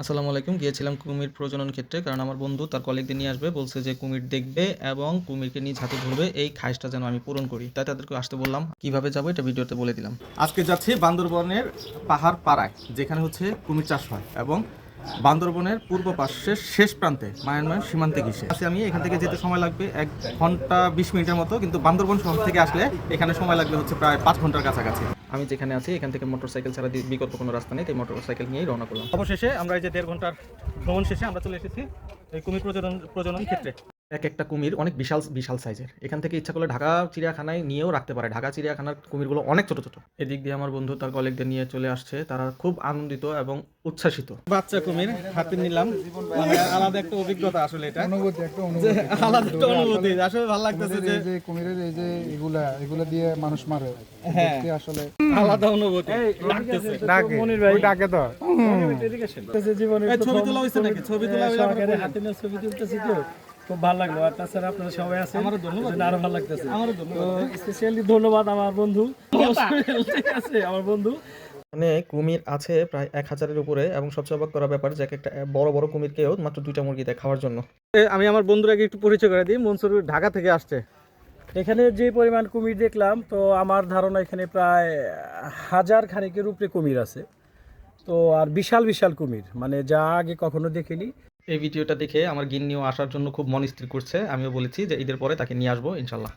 আসসালামু আলাইকুম। গিয়েছিলাম কুমির প্রজনন ক্ষেত্রে। কারণ আমার বন্ধু তার কলিগদের নিয়ে আসবে। বলছে যে কুমির দেখবে এবং কুমিরকে নিজ হাতে ধরবে। এই খায়েশটা যেন আমি পূরণ করি। তাই তাদেরকে আসতে বললাম। কিভাবে যাবো এটা ভিডিওতে বলে দিলাম। আজকে যাচ্ছি বান্দরবনের পাহাড় পাড়ায়, যেখানে হচ্ছে কুমির চাষ হয় এবং বান্দরবনের পূর্ব পাশের শেষ প্রান্তে মায়ানমার সীমান্তে ঘেঁষে আছি আমি। এখান থেকে যেতে সময় লাগবে 1 ঘন্টা 20 মিনিটের মতো, কিন্তু বান্দরবন শহর থেকে আসলে এখানে সময় লাগবে হচ্ছে প্রায় 5 ঘন্টার কাছাকাছি। আমি যেখানে আছি এখান থেকে মোটরসাইকেল ছাড়া বিকল্প কোনো রাস্তা নেই, তাই মোটরসাইকেল নিয়েই রওনা করলাম। অবশেষে আমরা এই যে 1.5 ঘন্টার ভ্রমণ শেষে আমরা চলে এসেছি এই কুমির প্রজনন ক্ষেত্রে। এক একটা কুমির অনেক বিশাল বিশাল সাইজের। এখান থেকে ইচ্ছা করলে ঢাকা চিড়িয়াখানায় নিয়েও রাখতে পারে। ঢাকা চিড়িয়াখানার কুমিরগুলো অনেক ছোট ছোট। এদিক দিয়ে আমার বন্ধু তার কলিগদের নিয়ে চলে আসছে। তারা খুব আনন্দিত এবং উচ্ছ্বাসিত। বাচ্চা কুমির হাতে নিলাম, মানে আলাদা একটা অভিজ্ঞতা। আসলে এটা অনুভূতি, একটা অনুভূতি, আলাদা একটা অনুভূতি। আসলে ভালো লাগতেছে যে কুমিরের এই যে এগুলা দিয়ে মানুষ মারে। হ্যাঁ, দেখতে আসলে আলাদা অনুভূতি। ডাকতেছে মনির ভাই ডাকে তো। জীবনে ছবি তোলা হয়েছে নাকি? ছবি তোলা হইলে আমরা বললাম। হাতে নিয়ে ছবি তুলতেছি তো খুব ভালো লাগলো। আর তাছাড়া আপনারা সবাই আছেন, আমারও ধন্যবাদ। আরো ভালো লাগতেছে। আমারও ধন্যবাদ। স্পেশালি ধন্যবাদ আমার বন্ধু। ঠিক আছে, আমার বন্ধু। মানে কুমির আছে প্রায় 1000-এর উপরে, এবং সবচেয়ে অবাক করা ব্যাপার যে একটা বড় বড় কুমিরকেও মাত্র 2টা মুরগি দেয় খাওয়ার জন্য। আমি আমার বন্ধুরাকে একটু পরিচয় করে দিই। মনসুর ঢাকা থেকে আসছে। এখানে যে পরিমাণ কুমির দেখলাম, তো আমার ধারণা এখানে প্রায় 1000 খানেকের উপরে কুমির আছে। তো আর বিশাল বিশাল কুমির, মানে যা আগে কখনো দেখিনি। এই ভিডিওটা দেখে আমার গিন্নিও আসার জন্য খুব মন স্থির করছে। আমিও বলেছি যে ঈদের পরে তাকে নিয়ে আসবো ইনশাল্লাহ।